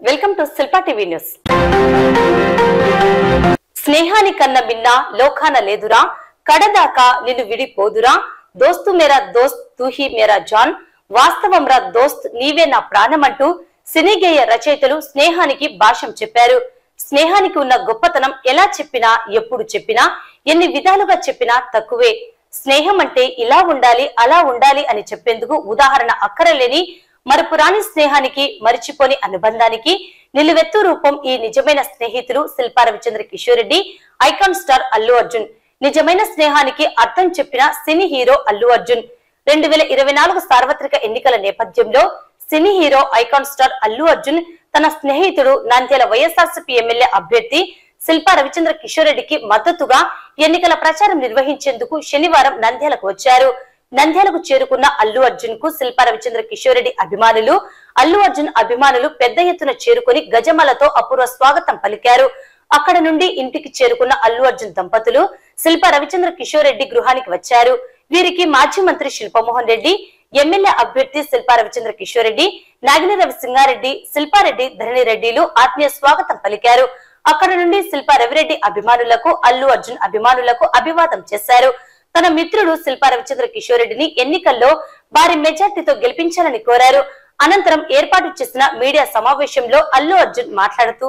Welcome to Shilpa TV news. స్నేహాని కన్న బిన్న లోకాన లేదురా, కడదాకా నిన్ను విడిపోదురా, దోస్తు మేరా దోస్త్ తూహీ మేరా జాన్, వాస్తవం రా దోస్త్ నీవే నా ప్రాణమంటూ సినీగేయ రచయితలు స్నేహానికి భాష్యం చెప్పారు. స్నేహానికి ఉన్న గొప్పతనం ఎలా చెప్పినా, ఎప్పుడు చెప్పినా, ఎన్ని విధాలుగా చెప్పినా తక్కువే. స్నేహం అంటే ఇలా ఉండాలి, అలా ఉండాలి అని చెప్పేందుకు ఉదాహరణ అక్కరలేని మరపురాని స్నేహానికి, మరిచిపోని అనుబంధానికి నిలువెత్తు రూపం ఈ నిజమైన స్నేహితులు శిల్పా రవిచంద్ర కిషోర్ రెడ్డి, ఐకాన్ స్టార్ అల్లు అర్జున్. నిజమైన స్నేహానికి అర్థం చెప్పిన సినీ హీరో అల్లు అర్జున్. 2024 సార్వత్రిక ఎన్నికల నేపథ్యంలో cine hero, icon star Allu Arjun తన స్నేహితుడు నంద్యాల వైఎస్ఆర్సీపీ ఎమ్మెల్యే అభ్యర్థి శిల్పా రవిచంద్ర కిషోర్ రెడ్డికి మద్దతుగా ఎన్నికల ప్రచారం నిర్వహించేందుకు శనివారం నంద్యాలకు వచ్చారు. నంద్యాలకు చేరుకున్న అల్లు అర్జున్ కు శిల్పా రవిచంద్ర కిషోర్ రెడ్డి అభిమానులు, అల్లు అర్జున్ అభిమానులు పెద్ద ఎత్తున చేరుకుని గజమాలతో అపూర్వ స్వాగతం పలికారు. అక్కడ నుండి ఇంటికి చేరుకున్న అల్లు అర్జున్ దంపతులు శిల్పా రవిచంద్ర కిషోర్ రెడ్డి గృహానికి వచ్చారు. వీరికి మాజీ మంత్రి శిల్పమోహన్ రెడ్డి, ఎమ్మెల్యే అభ్యర్థి శిల్పా రవిచంద్ర కిషోర్ రెడ్డి, నాగిని రవి సింగారెడ్డి, శిల్పారెడ్డి, ధరణి రెడ్డిలు ఆత్మీయ స్వాగతం పలికారు. అక్కడ నుండి శిల్పా రవిరెడ్డి అభిమానులకు, అల్లు అర్జున్ అభిమానులకు అభివాదం చేశారు. తన మిత్రుడు శిల్పా రవిచంద్ర కిషోర్ రెడ్డిని ఎన్నికల్లో భారీ మెజార్టీతో గెలిపించాలని కోరారు. అనంతరం ఏర్పాటు చేసిన మీడియా సమావేశంలో అల్లు అర్జున్ మాట్లాడుతూ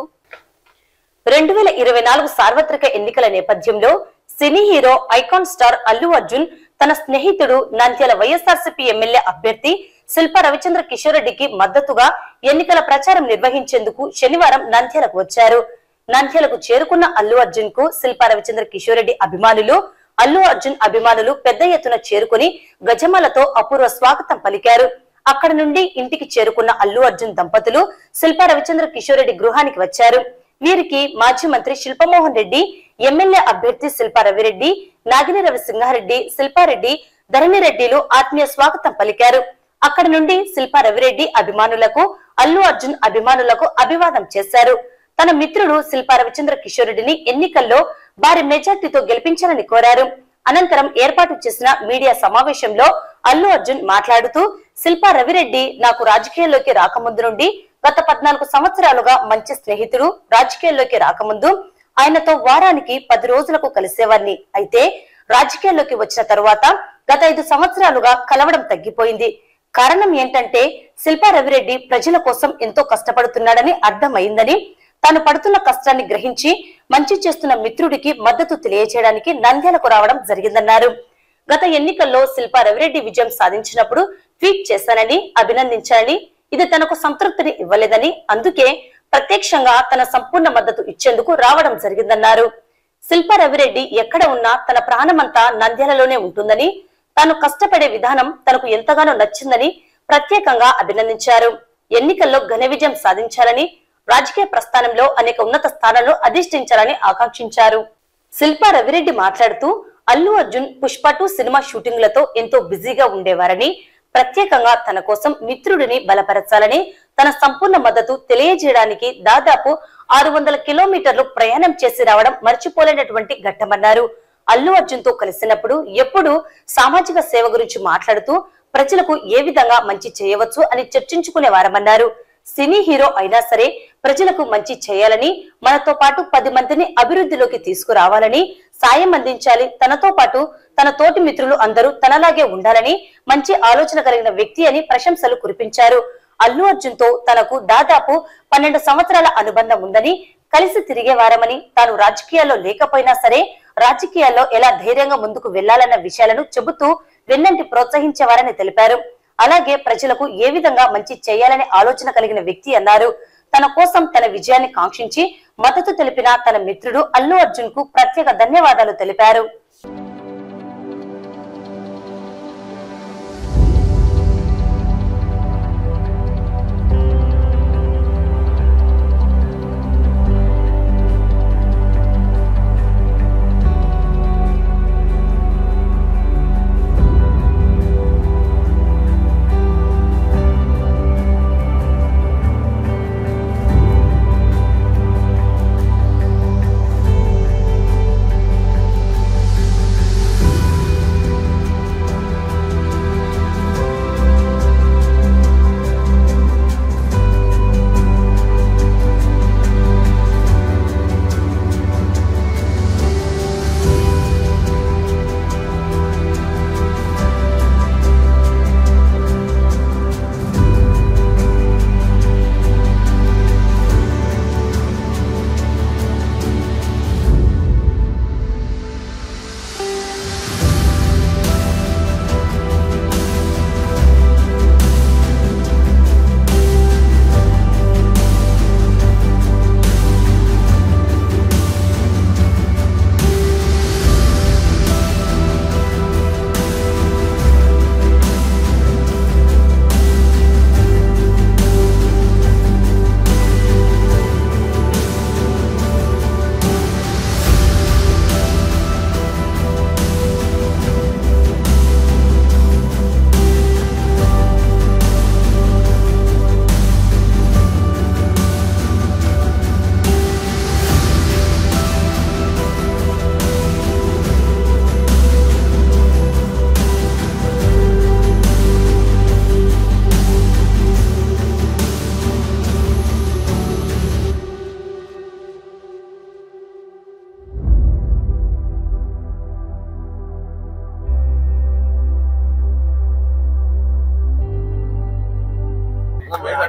2024 సార్వత్రిక ఎన్నికల నేపథ్యంలో cine hero, icon star Allu Arjun తన స్నేహితుడు నంద్యాల వైఎస్ఆర్సీపీ ఎమ్మెల్యే అభ్యర్థి శిల్పా రవిచంద్ర కిషోర్ రెడ్డికి మద్దతుగా ఎన్నికల ప్రచారం నిర్వహించేందుకు శనివారం నంద్యాలకు వచ్చారు. నంద్యాలకు చేరుకున్న అల్లు అర్జున్ కు శిల్పా రవిచంద్ర కిషోర్ రెడ్డి అభిమానులు, అల్లు అర్జున్ అభిమానులు పెద్ద ఎత్తున చేరుకుని గజమాలతో అపూర్వ స్వాగతం పలికారు. అక్కడ నుండి ఇంటికి చేరుకున్న అల్లు అర్జున్ దంపతులు శిల్పా రవిచంద్ర కిషోర్ రెడ్డి గృహానికి వచ్చారు. వీరికి మాజీ మంత్రి శిల్పమోహన్ రెడ్డి, ఎమ్మెల్యే అభ్యర్థి శిల్పా రవిరెడ్డి, నాగిని రవి సింగారెడ్డి, శిల్పారెడ్డి, ధరణి రెడ్డిలు ఆత్మీయ స్వాగతం పలికారు. అక్కడ నుండి శిల్పా రవిరెడ్డి అభిమానులకు, అల్లు అర్జున్ అభిమానులకు అభివాదం చేశారు. తన మిత్రుడు శిల్పా రవిచంద్ర కిషోర్ రెడ్డిని ఎన్నికల్లో భారీ మెజార్టీతో గెలిపించాలని కోరారు. అనంతరం ఏర్పాటు చేసిన మీడియా సమావేశంలో అల్లు అర్జున్ మాట్లాడుతూ, శిల్పా రవిరెడ్డి నాకు రాజకీయాల్లోకి రాకముందు నుండి గత 14 సంవత్సరాలుగా మంచి స్నేహితుడు. రాజకీయాల్లోకి రాకముందు ఆయనతో వారానికి 10 రోజులకు కలిసేవాడిని. అయితే రాజకీయాల్లోకి వచ్చిన తరువాత గత 5 సంవత్సరాలుగా కలవడం తగ్గిపోయింది. కారణం ఏంటంటే శిల్పా రవిరెడ్డి ప్రజల కోసం ఎంతో కష్టపడుతున్నాడని అర్థమైందని, తాను పడుతున్న కష్టాన్ని గ్రహించి మంచి చేస్తున్న మిత్రుడికి మద్దతు తెలియజేయడానికి నంద్యాలకు రావడం జరిగిందన్నారు. గత ఎన్నికల్లో శిల్పా రవిరెడ్డి విజయం సాధించినప్పుడు ట్వీట్ చేశానని, అభినందించానని, ఇది తనకు సంతృప్తిని ఇవ్వలేదని, అందుకే ప్రత్యక్షంగా తన సంపూర్ణ మద్దతు ఇచ్చేందుకు రావడం జరిగిందన్నారు. శిల్పా రవిరెడ్డి ఎక్కడ ఉన్నా తన ప్రాణమంతా నంద్యాలలోనే ఉంటుందని, తాను కష్టపడే విధానం తనకు ఎంతగానో నచ్చిందని ప్రత్యేకంగా అభినందించారు. ఎన్నికల్లో ఘన విజయం సాధించాలని, రాజకీయ ప్రస్థానంలో అనేక ఉన్నత స్థానాలను అధిష్ఠించాలని ఆకాంక్షించారు. శిల్పా రవిరెడ్డి మాట్లాడుతూ, అల్లు అర్జున్ పుష్ప 2 సినిమా షూటింగ్లతో ఎంతో బిజీగా ఉండేవారని, ప్రత్యేకంగా తన కోసం మిత్రుడిని బలపరచాలని, తన సంపూర్ణ మద్దతు తెలియజేయడానికి దాదాపు 600 కిలోమీటర్లు ప్రయాణం చేసి రావడం మర్చిపోలేనటువంటి ఘట్టమన్నారు. అల్లు అర్జున్ తో కలిసినప్పుడు ఎప్పుడు సామాజిక సేవ గురించి మాట్లాడుతూ ప్రజలకు ఏ విధంగా మంచి చేయవచ్చు అని చర్చించుకునేవారమన్నారు. సినీ హీరో అయినా సరే ప్రజలకు మంచి చేయాలని, మనతో పాటు 10 మందిని అభివృద్ధిలోకి తీసుకురావాలని, సాయం అందించాలి, తనతో పాటు తన తోటి మిత్రులు అందరూ తనలాగే ఉండాలని మంచి ఆలోచన కలిగిన వ్యక్తి అని ప్రశంసలు కురిపించారు. అల్లు అర్జున్ తో తనకు దాదాపు 12 సంవత్సరాల అనుబంధం ఉందని, కలిసి తిరిగేవారమని, తాను రాజకీయాల్లో లేకపోయినా సరే రాజకీయాల్లో ఎలా ధైర్యంగా ముందుకు వెళ్లాలన్న విషయాలను చెబుతూ వెన్నంటి ప్రోత్సహించేవారని తెలిపారు. అలాగే ప్రజలకు ఏ విధంగా మంచి చేయాలనే ఆలోచన కలిగిన వ్యక్తి అన్నారు. తన కోసం తన విజయాన్ని కాంక్షించి మద్దతు తెలిపిన తన మిత్రుడు అల్లు అర్జున్ కు ప్రత్యేక ధన్యవాదాలు తెలిపారు.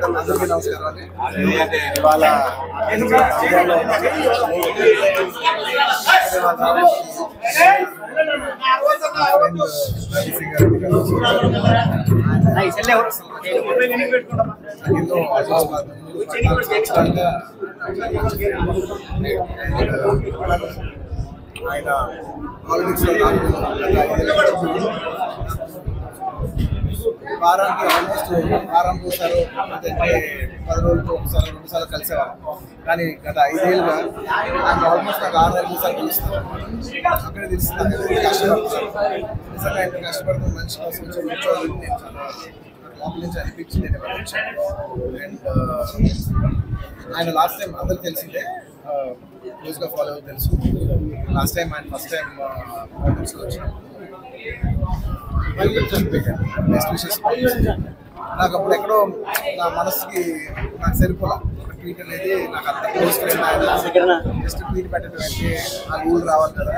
అందరికీ నమస్కారం అండి. ఇవాళ ఆయన వారానికి ఆల్మోస్ట్ వారం పోసారు, అంటే 10 రోజులకు ఒకసారి 2 సార్లు కలిసేవారు. కానీ గత 5 ఏళ్ళుగా నాకు ఆల్మోస్ట్ నాకు 6 నెలలు సార్లు కలుస్తాను. అక్కడే తెలుస్తుంది కష్టపడుతున్నాను. నిజంగా ఇంత కష్టపడుతున్న మనిషి కోసం కూర్చోవాలని నేను చాలా లోపల నుంచి అనిపించింది. నేను వచ్చాను. అండ్ ఆయన లాస్ట్ టైం అందరికి తెలిసిందే, క్లోజ్గా ఫాలో అవ్వ తెలుసు. లాస్ట్ టైం ఆయన ఫస్ట్ టైం పాలిటిక్స్లో వచ్చినాం. Best wishes. నాకు అప్పుడు ఎక్కడో నా మనసుకి నాకు సరిపోలా ట్వీట్ అనేది. నాకు అంత క్లోజ్ ఫ్రెండ్ ఆయన జస్ట్ ట్వీట్ పెట్టడం అంటే ఆ రూల్ రావాలి కదా.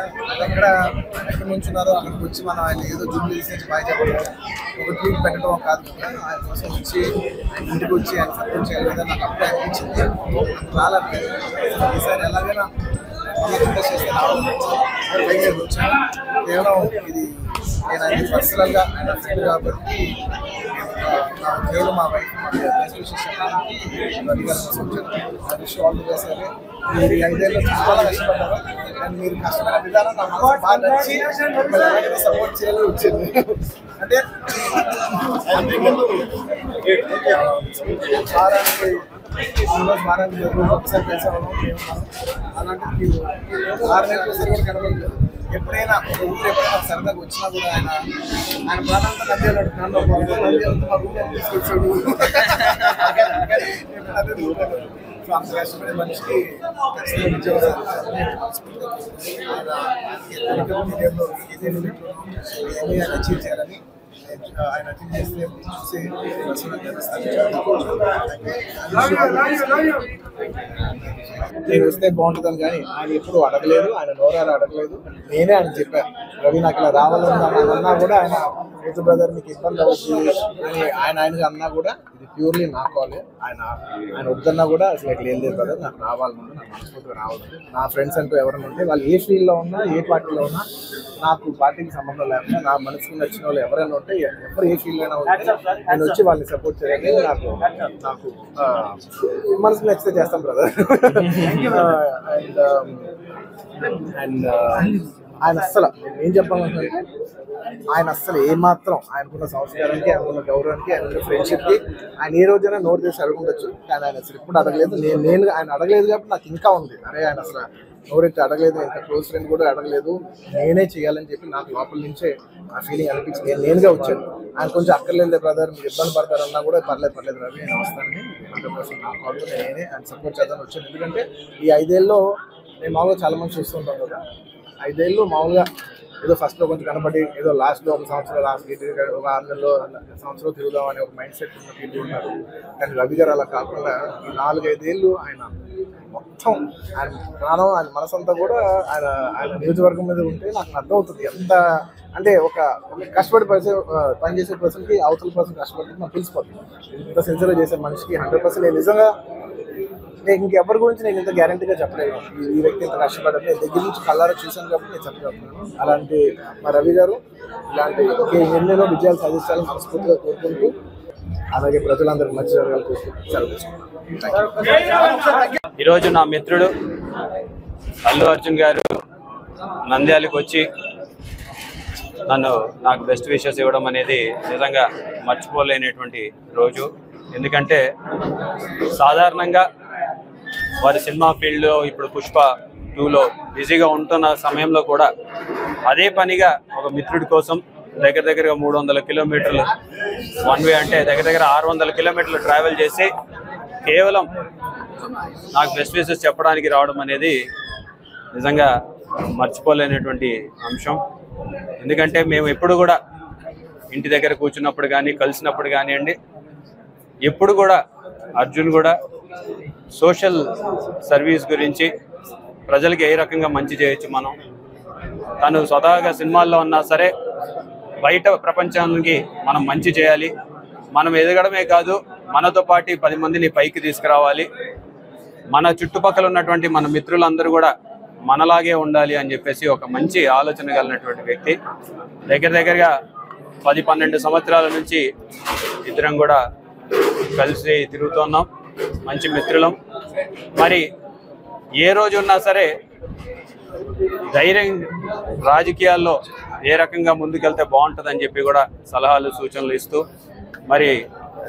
ఎక్కడి నుంచి ఉన్నారో అక్కడికి వచ్చి మనం ఆయన ఏదో జూబ్లీ తీసేసి బాగా చెప్పడం, ఒక ట్వీట్ పెట్టడం కాదు కదా. ఆయన కోసం వచ్చి ఆయన ఇంటికి వచ్చి ఆయన సపోర్ట్ చేయాలి కదా. నాకు అప్పుడే అనిపించింది. చాలా ఈసారి ఎలాగైనా రిక్వెస్ట్ చేస్తే వచ్చాను. కేవలం ఇది నేను ఆయన పర్సనల్గా ఆయన ఫ్రెండ్ కాబట్టి కేవలం మా వైఫ్ మీరు 5 ఏళ్ళు చాలా కష్టపడ్డారు. అండ్ మీరు కష్టపడిన విధానం నా మనసు బాగా నచ్చి సపోర్ట్ చేయాలని వచ్చింది. అంటే వారానికి ఒకసారి కలిసేవాళ్ళం. అలాంటి 6 నెలలకు ఒకసారి కూడా కనబడలేదు. ఎప్పుడైనా ఒక ఊరు ఎప్పుడైనా సరదాగా వచ్చినా కూడా ఆయన ప్రాణంతా నది అడుగుతున్నాను. నది అంతా మా ఊళ్ళో తీసుకొచ్చాడు. సో అంత కష్టపడే మనిషికి ఏమీ అచీవ్ చేయాలని ఆయన అచీవ్ చేస్తే చూసి నేను వస్తే బాగుంటుందని. కానీ ఆయన ఎప్పుడు అడగలేదు, ఆయన నోరారు అడగలేదు. నేనే ఆయన చెప్పాను, రవి నాకు ఇలా రావాలని అన్నా కూడా ఆయన రైతు బ్రదర్ మీకు ఇబ్బంది అవుతుంది అని ఆయనగా అన్నా కూడా ఇది ప్యూర్లీ నా కాలే. ఆయన వద్దన్నా కూడా అసలు ఇట్లా ఏం లేదు బ్రదర్, నాకు రావాలనుంది, నాకు మనస్ఫూర్తిగా రావాలి. నా ఫ్రెండ్స్ అంటూ ఎవరైనా ఉంటే వాళ్ళు ఏ ఫీల్డ్లో ఉన్నా ఏ పార్టీలో ఉన్నా నాకు పార్టీకి సంబంధం లేకుండా నా మనసుకు నచ్చిన వాళ్ళు ఎవరైనా ఉంటే ఎవరు ఏ ఫీల్డ్ అయినా ఉంటే నేను వచ్చి వాళ్ళని సపోర్ట్ చేయాలి. నాకు మనసుకు నచ్చితే చేస్తాం బ్రదర్. అండ్ ఆయన అస్సలు ఏం చెప్పాలంటే ఆయన అస్సలు ఏమాత్రం ఆయనకున్న సంస్కారానికి, ఆయనకున్న గౌరవానికి, ఆయనకున్న ఫ్రెండ్షిప్కి ఆయన ఏ రోజైనా నోట్ చేసి అడుగుండొచ్చు. కానీ ఆయన అసలు ఇప్పుడు అడగలేదు. నేను ఆయన అడగలేదు కాబట్టి నాకు ఇంకా ఉంది. అరే ఆయన అసలు నోరెత్తి అడగలేదు, ఇంకా క్లోజ్ ఫ్రెండ్ కూడా అడగలేదు, నేనే చేయాలని చెప్పి నాకు లోపల నుంచే ఆ ఫీలింగ్ అనిపించింది. నేనుగా వచ్చాను. ఆయన కొంచెం అక్కర్లేదు బ్రదర్ మీరు ఇబ్బంది పడతారన్నా కూడా పర్లేదు రవి నేను వస్తానని 100% నా కాల్ నేనే ఆయన సపోర్ట్ చేద్దామని వచ్చాను. ఎందుకంటే ఈ 5 ఏళ్ళలో నేను మామూలుగా చాలా మంది చూస్తుంటాం కదా. 5 ఏళ్ళు మామూలుగా ఏదో ఫస్ట్లో కొంచెం కనబడి ఏదో లాస్ట్లో ఒక సంవత్సరం లాస్ట్ ఒక 6 నెలలో సంవత్సరం తిరుగుదాం అనే ఒక మైండ్ సెట్ ఉన్న పీపుల్ ఉన్నారు. కానీ రవి గారు అలా కాకుండా ఈ 4-5 ఏళ్ళు ఆయన మొత్తం ఆయన ప్రాణం, ఆయన మనసంతా కూడా ఆయన నియోజకవర్గం మీద ఉంటే నాకు అర్థమవుతుంది ఎంత అంటే ఒక కష్టపడి పనిచేసే పర్సన్కి అవతల పర్సన్ కష్టపడి నాకు తెలిసిపోతుంది. ఇంత సిన్సియర్గా చేసే మనిషికి 100% నేను నిజంగా నేను ఇంకెవరి గురించి నేను ఇంత గ్యారంటీగా చెప్పలేను. ఈ వ్యక్తి ఇంత కష్టపడ్డారు, నేను దగ్గర నుంచి కళ్ళారా చూశాను కాబట్టి నేను చెప్పగలుగుతున్నాను. అలాంటి మా రవి గారు ఇలాంటి ఎన్నెన్నో విజయాలు సాధించాలని మనస్ఫూర్తిగా కోరుకుంటూ, అలాగే ప్రజలందరికీ మంచి జరగాలి కోరుకుంటున్నాను. ఈరోజు నా మిత్రుడు అల్లు అర్జున్ గారు నంద్యాలకు వచ్చి నాకు బెస్ట్ విషెస్ ఇవ్వడం అనేది నిజంగా మర్చిపోలేనటువంటి రోజు. ఎందుకంటే సాధారణంగా వారి సినిమా ఫీల్డ్లో ఇప్పుడు పుష్ప 2లో బిజీగా ఉంటున్న సమయంలో కూడా అదే పనిగా ఒక మిత్రుడి కోసం దగ్గరగా 300 కిలోమీటర్లు వన్ వే అంటే దగ్గర 600 కిలోమీటర్లు ట్రావెల్ చేసి కేవలం నాకు బెస్ట్ విషెస్ చెప్పడానికి రావడం అనేది నిజంగా మర్చిపోలేనటువంటి అంశం. ఎందుకంటే మేము ఎప్పుడు కూడా ఇంటి దగ్గర కూర్చున్నప్పుడు కానీ కలిసినప్పుడు కానివ్వండి, ఎప్పుడు కూడా అర్జున్ కూడా సోషల్ సర్వీస్ గురించి ప్రజలకి ఏ రకంగా మంచి చేయొచ్చు, తను స్వతహాగా సినిమాల్లో ఉన్నా సరే బయట ప్రపంచానికి మనం మంచి చేయాలి, మనం ఎదగడమే కాదు మనతో పాటు 10 మందిని పైకి తీసుకురావాలి, మన చుట్టుపక్కల ఉన్నటువంటి మన మిత్రులందరూ కూడా మనలాగే ఉండాలి అని చెప్పేసి ఒక మంచి ఆలోచన కలిగినటువంటి వ్యక్తి. దగ్గరగా 10-12 సంవత్సరాల నుంచి ఇద్దరం కూడా కలిసి తిరుగుతున్నాం, మంచి మిత్రులం. మరి ఏ రోజు ఉన్నా సరే ధైర్యం రాజకీయాల్లో ఏ రకంగా ముందుకెళ్తే బాగుంటుందని చెప్పి కూడా సలహాలు సూచనలు ఇస్తూ, మరి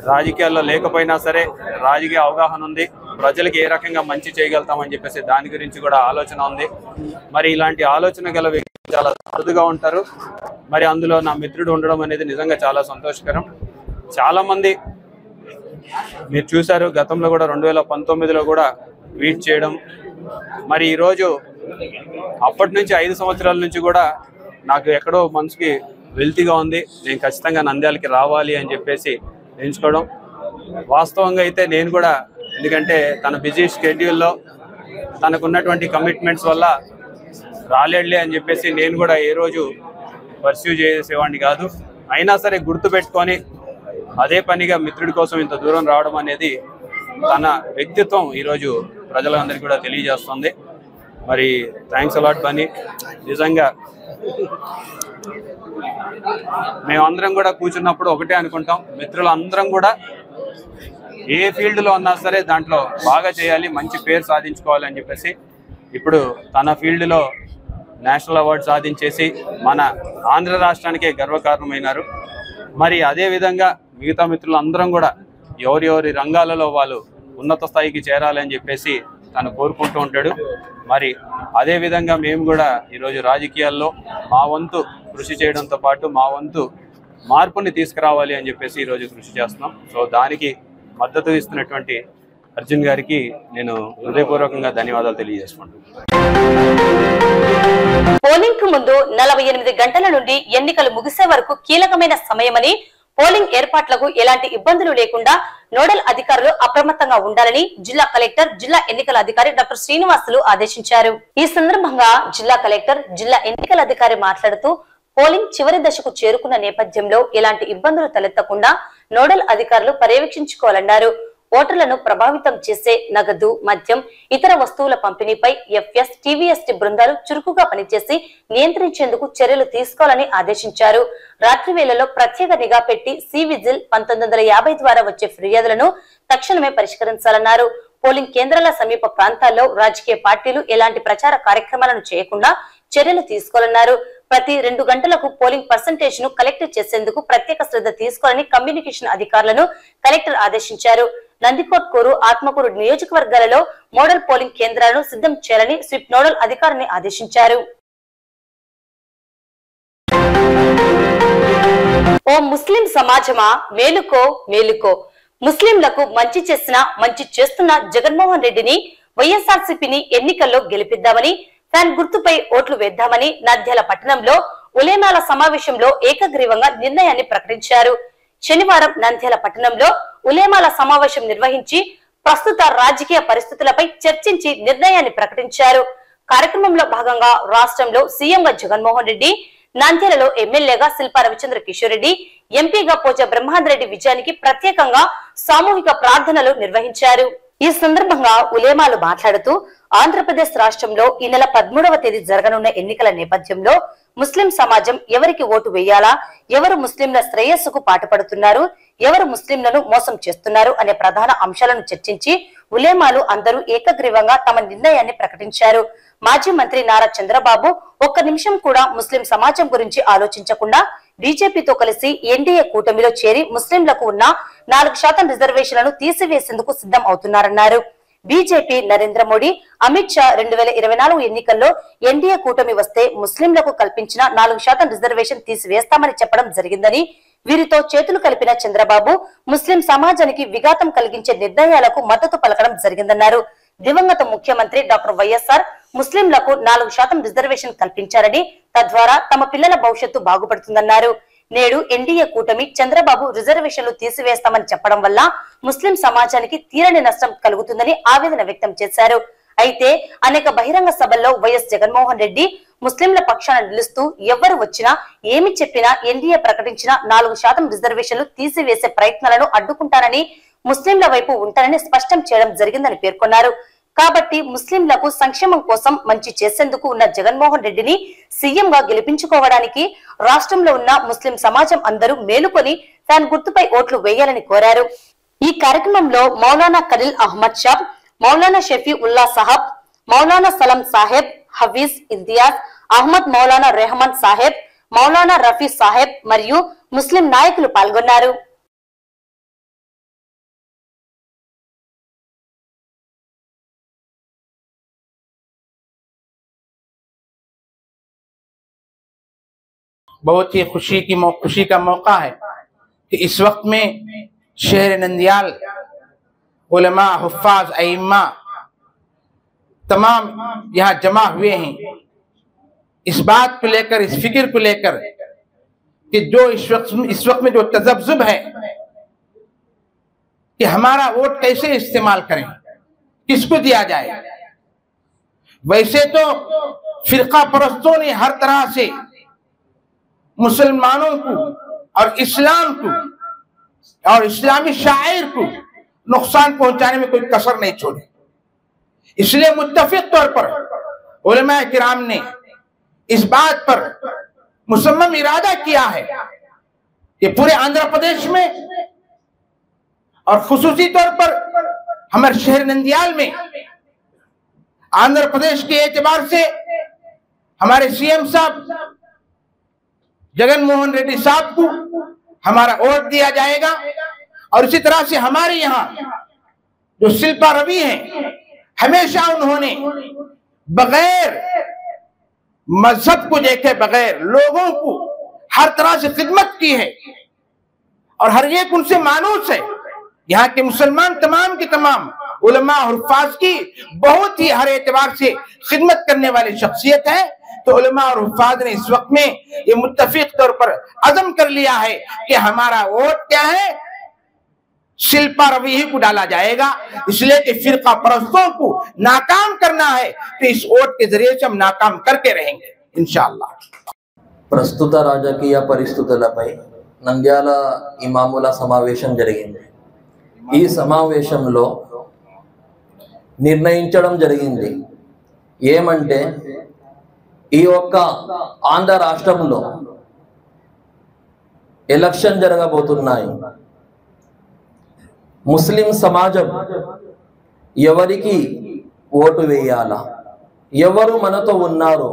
రాజకీయాల్లో లేకపోయినా సరే రాజకీయ అవగాహన ఉంది, ప్రజలకు ఏ రకంగా మంచి చేయగలుగుతామని చెప్పేసి దాని గురించి కూడా ఆలోచన ఉంది. మరి ఇలాంటి ఆలోచన గల వ్యక్తులు చాలా అరుదుగా ఉంటారు. మరి అందులో నా మిత్రుడు ఉండడం అనేది నిజంగా చాలా సంతోషకరం. చాలామంది మీరు చూశారు, గతంలో కూడా 2019లో కూడా ట్వీట్ చేయడం. మరి ఈరోజు అప్పటి నుంచి 5 సంవత్సరాల నుంచి కూడా నాకు ఎక్కడో మనసుకి వెల్తీగా ఉంది, నేను ఖచ్చితంగా నంద్యాలకి రావాలి అని చెప్పేసి ఎంచుకోవడం. వాస్తవంగా అయితే నేను కూడా, ఎందుకంటే తన బిజీ షెడ్యూల్లో తనకున్నటువంటి కమిట్మెంట్స్ వల్ల రాలేడులే అని చెప్పేసి నేను కూడా ఏ రోజు పర్స్యూ చేసేవాడిని కాదు. అయినా సరే గుర్తుపెట్టుకొని అదే పనిగా మిత్రుడి కోసం ఇంత దూరం రావడం అనేది తన వ్యక్తిత్వం ఈరోజు ప్రజలందరికీ కూడా తెలియజేస్తుంది. మరి థ్యాంక్స్ అలాట్ బన్నీ. నిజంగా మేమందరం కూడా కూర్చున్నప్పుడు ఒకటే అనుకుంటాం, మిత్రులందరం కూడా ఏ ఫీల్డ్లో ఉన్నా సరే దాంట్లో బాగా చేయాలి, మంచి పేరు సాధించుకోవాలి అని చెప్పేసి ఇప్పుడు తన ఫీల్డ్లో నేషనల్ అవార్డు సాధించేసి మన ఆంధ్ర రాష్ట్రానికే గర్వకారణమైనారు. మరి అదేవిధంగా మిగతా మిత్రులందరం కూడా ఎవరి రంగాలలో వాళ్ళు ఉన్నత స్థాయికి చేరాలని చెప్పేసి తను కోరుకుంటూ ఉంటాడు. మరి అదేవిధంగా మేము కూడా ఈరోజు రాజకీయాల్లో మా వంతు కృషి చేయడంతో పాటు మా వంతు మార్పుని తీసుకురావాలి అని చెప్పేసి ఈరోజు కృషి చేస్తున్నాం. సో దానికి మద్దతు ఇస్తున్నటువంటి అర్జున్ గారికి నేను హృదయపూర్వకంగా ధన్యవాదాలు తెలియజేసుకుంటున్నాను. పోలింగ్ కు ముందు 48 గంటల నుండి ఎన్నికలు ముగిసే వరకు కీలకమైన సమయమని, పోలింగ్ ఏర్పాట్లకు ఎలాంటి ఇబ్బందులు లేకుండా నోడల్ అధికారులు అప్రమత్తంగా ఉండాలని జిల్లా కలెక్టర్, జిల్లా ఎన్నికల అధికారి డాక్టర్ శ్రీనివాసులు ఆదేశించారు. ఈ సందర్భంగా జిల్లా కలెక్టర్, జిల్లా ఎన్నికల అధికారి మాట్లాడుతూ, పోలింగ్ చివరి దశకు చేరుకున్న నేపథ్యంలో ఎలాంటి ఇబ్బందులు తలెత్తకుండా నోడల్ అధికారులు పర్యవేక్షించుకోవాలన్నారు. ఓటర్లను ప్రభావితం చేసే నగదు, మద్యం, ఇతర వస్తువుల పంపిణీపై ఎఫ్ఎస్, టీవీఎస్టీ బృందాలు చురుకుగా పనిచేసి నియంత్రించేందుకు చర్యలు తీసుకోవాలని ఆదేశించారు. రాత్రి వేళల్లో ప్రత్యేక నిఘా పెట్టి సివిజిల్ 1950 ద్వారా వచ్చే ఫిర్యాదులను తక్షణమే పరిష్కరించాలన్నారు. పోలింగ్ కేంద్రాల సమీప ప్రాంతాల్లో రాజకీయ పార్టీలు ఎలాంటి ప్రచార కార్యక్రమాలను చేయకుండా చర్యలు తీసుకోవాలన్నారు. ప్రతి 2 గంటలకు పోలింగ్ పర్సంటేజ్ ను కలెక్ట్ చేసేందుకు ప్రత్యేక శ్రద్ధ తీసుకోవాలని కమ్యూనికేషన్ అధికారులను కలెక్టర్ ఆదేశించారు. నందికొట్కూరు, ఆత్మకూరు నియోజకవర్గాలలో మోడల్ పోలింగ్ కేంద్రాలను సిద్ధం చేయాలని స్విప్ నోడల్ అధికారిని ఆదేశించారు. ఓ ముస్లిం సమాజమా మేలుకో మేలుకో, ముస్లింలకు మంచి మంచి చేస్తున్న జగన్మోహన్ రెడ్డిని, వైఎస్ఆర్సీపీని ఎన్నికల్లో గెలిపిద్దామని, ఫ్యాన్ గుర్తుపై ఓట్లు వేద్దామని నంద్యాల పట్టణంలో ఉలేమాల సమావేశంలో ఏకగ్రీవంగా నిర్ణయాన్ని ప్రకటించారు. శనివారం నంద్యాల పట్టణంలో ఉలేమాల సమావేశం నిర్వహించి ప్రస్తుత రాజకీయ పరిస్థితులపై చర్చించి నిర్ణయాన్ని ప్రకటించారు. కార్యక్రమంలో భాగంగా రాష్ట్రంలో సీఎంగా జగన్మోహన్ రెడ్డి, నంద్యాలలో ఎమ్మెల్యేగా శిల్పా రవిచంద్ర కిషోర్ రెడ్డి, ఎంపీగా పోచా బ్రహ్మాందరెడ్డి విజయానికి ప్రత్యేకంగా సామూహిక ప్రార్థనలు నిర్వహించారు. ఈ సందర్భంగా ఉలేమాలు మాట్లాడుతూ, ఆంధ్రప్రదేశ్ రాష్ట్రంలో ఈ నెల 13వ తేదీ జరగనున్న ఎన్నికల నేపథ్యంలో ముస్లిం సమాజం ఎవరికి ఓటు వేయాలా, ఎవరు ముస్లింల శ్రేయస్సుకు పాటుపడుతున్నారు, ఎవరు ముస్లింలను మోసం చేస్తున్నారు అనే ప్రధాన అంశాలను చర్చించి ఉలేమాలు అందరూ ఏకగ్రీవంగా తమ నిర్ణయాన్ని ప్రకటించారు. మాజీ మంత్రి నారా చంద్రబాబు ఒక్క నిమిషం కూడా ముస్లిం సమాజం గురించి ఆలోచించకుండా బీజేపీతో కలిసి ఎన్డీఏ కూటమిలో చేరి ముస్లింలకు ఉన్న 4% రిజర్వేషన్లను తీసివేసేందుకు సిద్ధం అవుతున్నారన్నారు. బీజేపీ, నరేంద్ర మోడీ, అమిత్ షా 2024 ఎన్నికల్లో ఎన్డీఏ కూటమి వస్తే ముస్లింలకు కల్పించిన 4% రిజర్వేషన్ తీసివేస్తామని చెప్పడం జరిగిందని, వీరితో చేతులు కలిపిన చంద్రబాబు ముస్లిం సమాజానికి విఘాతం కలిగించే నిర్ణయాలకు మద్దతు పలకడం జరిగిందన్నారు. దివంగత ముఖ్యమంత్రి డాక్టర్ వైఎస్ఆర్ ముస్లింలకు 4% రిజర్వేషన్ కల్పించారని, తద్వారా తమ పిల్లల భవిష్యత్తు బాగుపడుతుందన్నారు. నేడు ఎన్డీఏ కూటమి చంద్రబాబు రిజర్వేషన్లు తీసివేస్తామని చెప్పడం వల్ల ముస్లిం సమాజానికి తీరని నష్టం కలుగుతుందని ఆవేదన వ్యక్తం చేశారు. అయితే అనేక బహిరంగ సభల్లో వైఎస్ జగన్మోహన్ రెడ్డి ముస్లింల పక్షాన నిలుస్తూ ఎవరు వచ్చినా ఏమి చెప్పినా ఎన్డీఏ ప్రకటించిన 4% రిజర్వేషన్లు తీసివేసే ప్రయత్నాలను అడ్డుకుంటానని, ముస్లింల వైపు ఉంటానని స్పష్టం చేయడం జరిగిందని పేర్కొన్నారు. కాబట్టి ముస్లింలకు సంక్షేమం కోసం మంచి చేసేందుకు ఉన్న జగన్మోహన్ రెడ్డిని సీఎంగా గెలిపించుకోవడానికి రాష్ట్రంలో ఉన్న ముస్లిం సమాజం అందరూ మేలుకొని ఫ్యాన్ గుర్తుపై ఓట్లు వేయాలని కోరారు. ఈ కార్యక్రమంలో మౌలానా ఖలీల్ అహ్మద్ షాబ్, మౌలానా షఫీ ఉల్లా సాహబ్, మౌలానా సలం సాహెబ్, హఫీజ్ ఇంతియాజ్ అహ్మద్, మౌలానా రెహమాన్ సాహెబ్, మౌలానా రఫీ సాహెబ్ మరియు ముస్లిం నాయకులు పాల్గొన్నారు. बहुत ही खुशी का मौका है कि इस वक्त में शहर नंदियाल उलमा, हुफ्फाज, अइम्मा तमाम यहाँ जमा हुए हैं इस बात को लेकर, इस फिक्र को लेकर कि जो इस वक्त में जो तजब्जुब है कि हमारा वोट कैसे इस्तेमाल करें, किसको दिया जाए। वैसे तो फिरका परस्तों ने हर तरह से मुसलमानों को और इस्लाम को और इस्लामी शायर को नुकसान पहुंचाने में कोई कसर नहीं छोड़ी। इसलिए मुत्तफिक तौर पर उलमा किराम ने इस बात पर मुसम्मम इरादा किया है कि पूरे आंध्र प्रदेश में और खुसूसी तौर पर हमारे शहर नंदियाल में आंध्र प्रदेश के एतबार से हमारे सीएम साहब जगन मोहन रेड्डी साहब को हमारा वोट दिया जाएगा। और इसी तरह से हमारे यहाँ जो शिल्पा रवि हैं, हमेशा उन्होंने बगैर मजहब को देखे, बगैर लोगों को हर तरह से खिदमत की है और हर एक उनसे मानूस है। यहाँ के मुसलमान तमाम के तमाम उलमा और हुफ्फाज की बहुत ही हर एतबार से खिदमत करने वाली शख्सियत है। तो उलमा और हुफ्फाज ने इस वक्त में ये मुत्तफिक तौर पर अज़म कर लिया है कि हमारा वोट क्या है, शिल्पा रवि ही को डाला जाएगा। इसलिए कि फिरका परस्तों को नाकाम करना है तो इस वोट के जरिए से हम नाकाम करके रहेंगे इंशाअल्लाह। ప్రస్తుత రాజకీయ పరిస్థితులపై నంద్యాల ఇమాముల సమావేశం జరిగింది. ఈ సమావేశంలో నిర్ణయించడం జరిగింది ఏమంటే ఈ ఒక్క ఆంధ్ర రాష్ట్రంలో ఎలక్షన్ జరగబోతున్నాయి. ముస్లిం సమాజం ఎవరికి ఓటు వేయాలా, ఎవరు మనతో ఉన్నారు,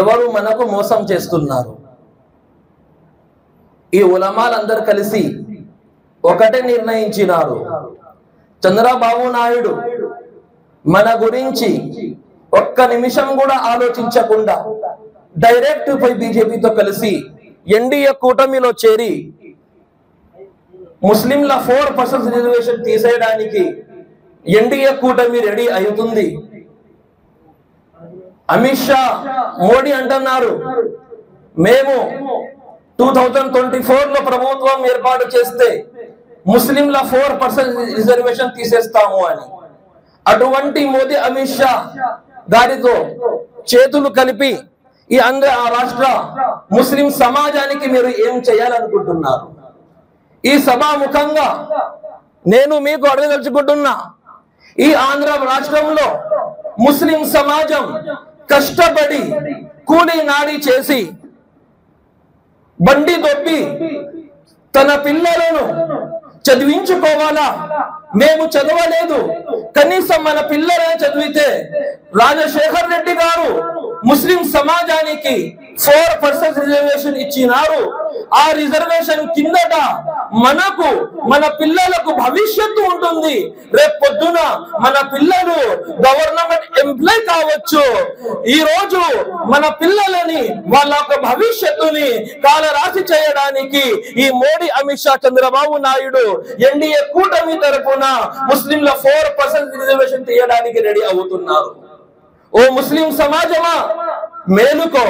ఎవరు మనకు మోసం చేస్తున్నారు, ఈ ఉలమాలందరూ కలిసి ఒకటే నిర్ణయించినారు. చంద్రబాబు నాయుడు మన గురించి ఒక్క నిమిషం కూడా ఆలోచించకుండా డైరెక్ట్ పోయి బీజేపీతో కలిసి ఎన్డీఏ కూటమిలో చేరి ముస్లింల 4% రిజర్వేషన్ తీసేయడానికి ఎన్డీఏ కూటమి రెడీ అవుతుంది. అమిత్ షా, మోడీ అంటున్నారు మేము 2024లో ప్రభుత్వం ఏర్పాటు చేస్తే ముస్లింల 4% రిజర్వేషన్ తీసేస్తాము అని. అటువంటి మోదీ, అమిత్ షా గారితో చేతులు కలిపి ఈ ఆంధ్ర రాష్ట్ర ముస్లిం సమాజానికి మీరు ఏం చేయాలనుకుంటున్నారు? ఈ సభాముఖంగా నేను మీకు అడగదలుచుకుంటున్నా, ఈ ఆంధ్ర రాష్ట్రంలో ముస్లిం సమాజం కష్టపడి కూలీ నాడి చేసి బండి దొబ్బి తన పిల్లలను చదివించుకోవాలా? మేము చదవలేదు, కనీసం మన పిల్లలే చదివితే రాజశేఖర్ రెడ్డి గారు ముస్లిం సమాజానికి 4% రిజర్వేషన్ ఇచ్చినారు. ఆ రిజర్వేషన్ కిందట మనకు, మన పిల్లలకు భవిష్యత్తు ఉంటుంది. రేపు పొద్దున మన పిల్లలు గవర్నమెంట్ ఎంప్లాయ్ కావచ్చు. ఈ రోజు మన పిల్లలని, వాళ్ళ యొక్క భవిష్యత్తుని కాలరాశి చేయడానికి ఈ మోడీ, అమిత్ షా, చంద్రబాబు నాయుడు ఎన్డీఏ కూటమి తరపున ముస్లింల 4% రిజర్వేషన్ తీయడానికి రెడీ అవుతున్నారు. ఓ ముస్లిం సమాజమా మేలుకో,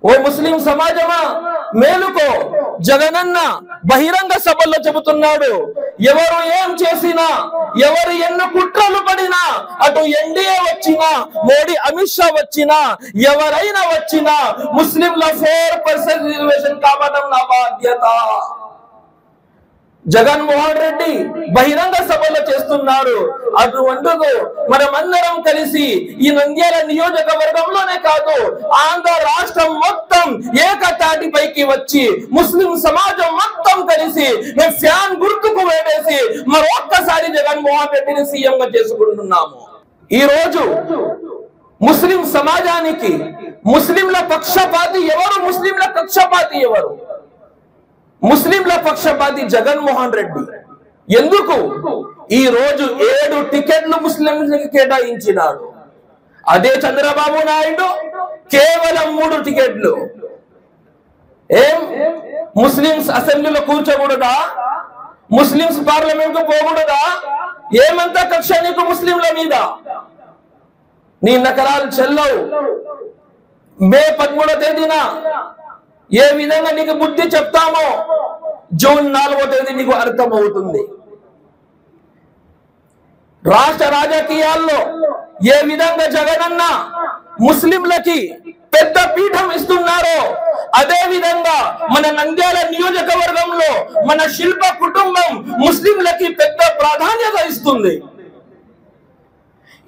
ఓ ముస్లిం సమాజమా మేలుకో. జగనన్న బహిరంగ సభల్లో చెబుతున్నాడు, ఎవరు ఏం చేసినా, ఎవరు ఎన్ని కుట్రలు పడినా, అటు ఎన్డీఏ వచ్చినా, మోడీ, అమిత్ షా వచ్చినా, ఎవరైనా వచ్చినా ముస్లింల 4% రిజర్వేషన్ కావడం నా బాధ్యత. జగన్మోహన్ రెడ్డి బహిరంగ సభలో చేస్తున్నారు. అటువంటిది మనమందరం కలిసి ఈ నంద్యాల నియోజకవర్గంలోనే కాదు ఆంధ్ర రాష్ట్రం మొత్తం ఏకతాటిపైకి వచ్చి ముస్లిం సమాజం మొత్తం కలిసి మేము ఫ్యాన్ గుర్తుకు వేడేసి మరొక్కసారి జగన్మోహన్ రెడ్డిని సీఎంగా చేసుకుంటున్నాము. ఈ రోజు ముస్లిం సమాజానికి ముస్లింల పక్షపాతి ఎవరు? ముస్లింల పక్షపాతి ఎవరు? ముస్లింల పక్షపాతి జగన్మోహన్ రెడ్డి. ఎందుకు? ఈ రోజు 7 టికెట్లు ముస్లింలకు కేటాయించినాడు. అదే చంద్రబాబు నాయుడు కేవలం 3 టికెట్లు. ఏం ముస్లింస్ అసెంబ్లీలో కూర్చోకూడదా? ముస్లింస్ పార్లమెంట్ కు పోకూడదా? ఏమంతా కక్ష నీకు ముస్లింల మీద? నీ నకరాలు చెల్లవు. మే 13వ తేదీన ఏ విధంగా నీకు బుద్ధి చెప్తామో జూన్ 4వ తేదీ నీకు అర్థమవుతుంది. రాష్ట్ర రాజకీయాల్లో ఏ విధంగా జగనన్న ముస్లింలకి పెద్ద పీఠం ఇస్తున్నారో అదే విధంగా మన నంద్యాల నియోజకవర్గంలో మన శిల్ప కుటుంబం ముస్లింలకి పెద్ద ప్రాధాన్యత ఇస్తుంది.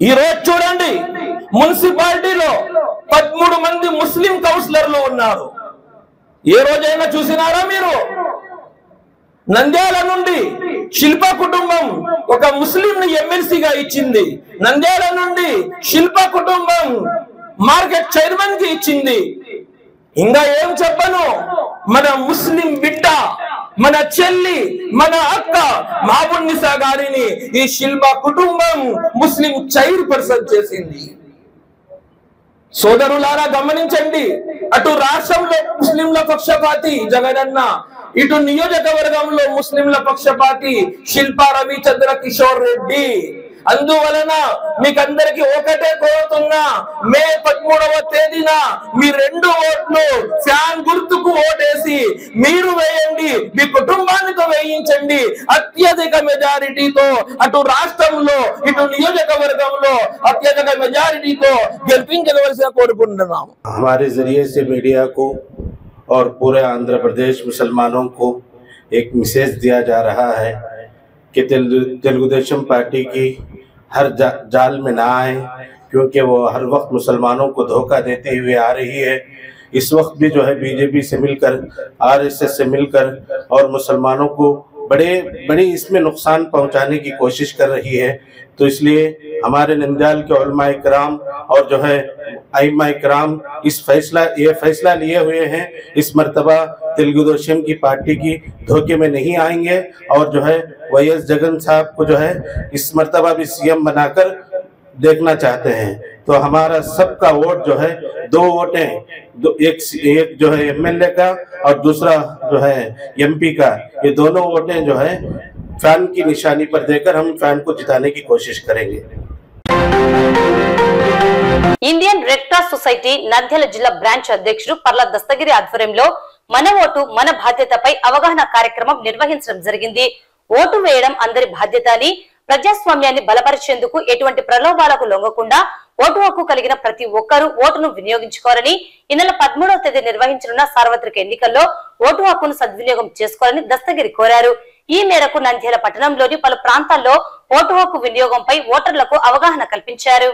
ఈ రోజు చూడండి, మున్సిపాలిటీలో 13 మంది ముస్లిం కౌన్సిలర్లు ఉన్నారు. ఏ రోజైనా చూసినారా మీరు? నంద్యాల నుండి శిల్ప కుటుంబం ఒక ముస్లిం ని ఎమ్మెల్సీగా ఇచ్చింది. నంద్యాల నుండి శిల్ప కుటుంబం మార్కెట్ చైర్మన్ కి ఇచ్చింది. ఇంకా ఏం చెప్పను, మన ముస్లిం బిడ్డ, మన చెల్లి, మన అక్క మహబూబున్నీసా గారిని ఈ శిల్ప కుటుంబం ముస్లిం చైర్పర్సన్ చేసింది. సోదరులారా గమనించండి, అటు రాష్ట్రంలో ముస్లింల పక్షపాతి జగనన్న, ఇటు నియోజకవర్గంలో ముస్లింల పక్షపాతి శిల్పా రవిచంద్ర కిషోర్ రెడ్డి. అందువలన మీకందరికి ఒకటే కోరుతున్నా, మే 13వ తేదీన మీ 2 ఓట్లు ఫ్యాన్ గుర్తుకు ఓటేసి మీరు వేయండి, మీ కుటుంబానికి వేయించండి. అత్యధిక మెజారిటీతో అటు రాష్ట్రంలో ఇటు నియోజకవర్గంలో అత్యధిక మెజారిటీతో గెలిపించవలసిన కోరుకుంటున్నాం. हमारे जरिए से मीडिया को और पूरे आंध्र प्रदेश मुसलमानों को एक मैसेज दिया जा रहा है कि तेलुगुदेशम पार्टी की हर जाल में ना आए, क्योंकि वो हर वक्त मुसलमानों को धोखा देते हुए आ रही है। इस वक्त भी जो है बीजेपी से मिलकर, आरएसएस से मिलकर और मुसलमानों को बड़ी इसमें नुकसान पहुंचाने की कोशिश कर रही है। तो इसलिए हमारे नंद्याल के उलमाए किराम और जो है आइम्मा किराम ये फैसला लिए हुए हैं, इस मर्तबा तेलुगुदेशम की पार्टी की धोखे में नहीं आएंगे और जो है वाईएस जगन साहब को जो है इस मर्तबा भी सीएम बनाकर देखना चाहते हैं। तो हमारा सबका वोट जो है 2 वोटें, एक जो है एमएलए का और दूसरा जो है एमपी का, ये दोनों वोटें जो है फैन की निशानी पर देकर हम फैन को जिताने की कोशिश करेंगे। Indian red cross society Nandyal జిల్లా బ్రాంచ్ అధ్యక్షుడు పర్ల దస్తగిరి ఆధ్వర్యంలో మన ఓటు మన బాధ్యతపై అవగాహన కార్యక్రమం నిర్వహించడం జరిగింది. ఓటు వేయడం అందరి బాధ్యత అని, ప్రజాస్వామ్యాన్ని బలపరిచేందుకు ఎటువంటి ప్రలోభాలకు లొంగకుండా ఓటు హక్కు కలిగిన ప్రతి ఒక్కరూ ఓటును వినియోగించుకోవాలని, ఈ నెల 13వ తేదీ నిర్వహించనున్న సార్వత్రిక ఎన్నికల్లో ఓటు హక్కును సద్వినియోగం చేసుకోవాలని దస్తగిరి కోరారు. ఈ మేరకు నంద్యాల పట్టణంలోని పలు ప్రాంతాల్లో ఓటు హక్కు వినియోగంపై ఓటర్లకు అవగాహన కల్పించారు.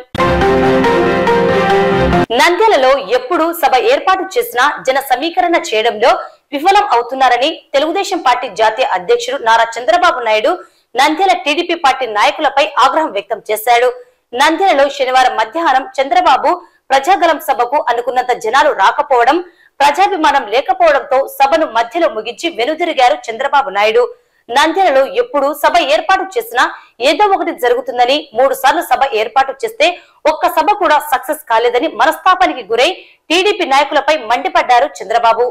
నంద్యాలలో ఎప్పుడు సభ ఏర్పాటు చేసినా జన సమీకరణ చేయడంలో విఫలం అవుతున్నారని తెలుగుదేశం పార్టీ జాతీయ అధ్యక్షుడు నారా చంద్రబాబు నాయుడు నంద్యాల టీడీపీ పార్టీ నాయకులపై ఆగ్రహం వ్యక్తం చేశాడు. నంద్యాలలో శనివారం మధ్యాహ్నం చంద్రబాబు ప్రజాగలం సభకు అనుకున్నంత జనాలు రాకపోవడం, ప్రజాభిమానం లేకపోవడంతో సభను మధ్యలో ముగించి వెనుదిరిగారు చంద్రబాబు నాయుడు. నంద్యాలలో ఎప్పుడు సభ ఏర్పాటు చేసినా ఏదో ఒకటి జరుగుతుందని, 3 సార్లు సభ ఏర్పాటు చేస్తే ఒక్క సభ కూడా సక్సెస్ కాలేదని మనస్తాపానికి గురై టీడీపీ నాయకులపై మండిపడ్డారు చంద్రబాబు.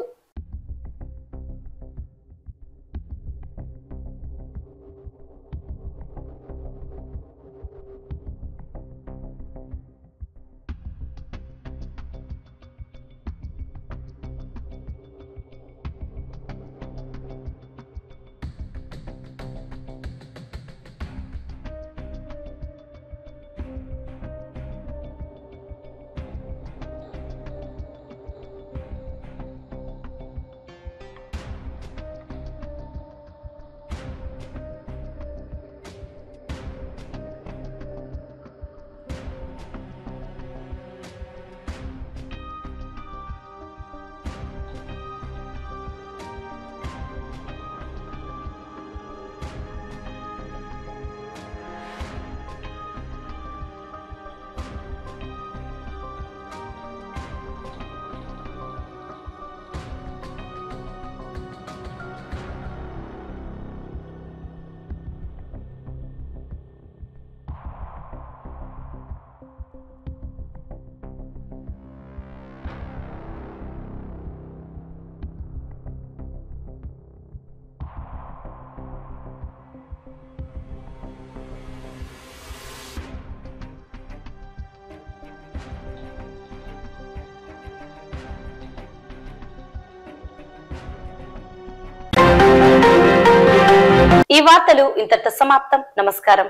ఈ వార్తలు ఇంతటితో సమాప్తం. నమస్కారం.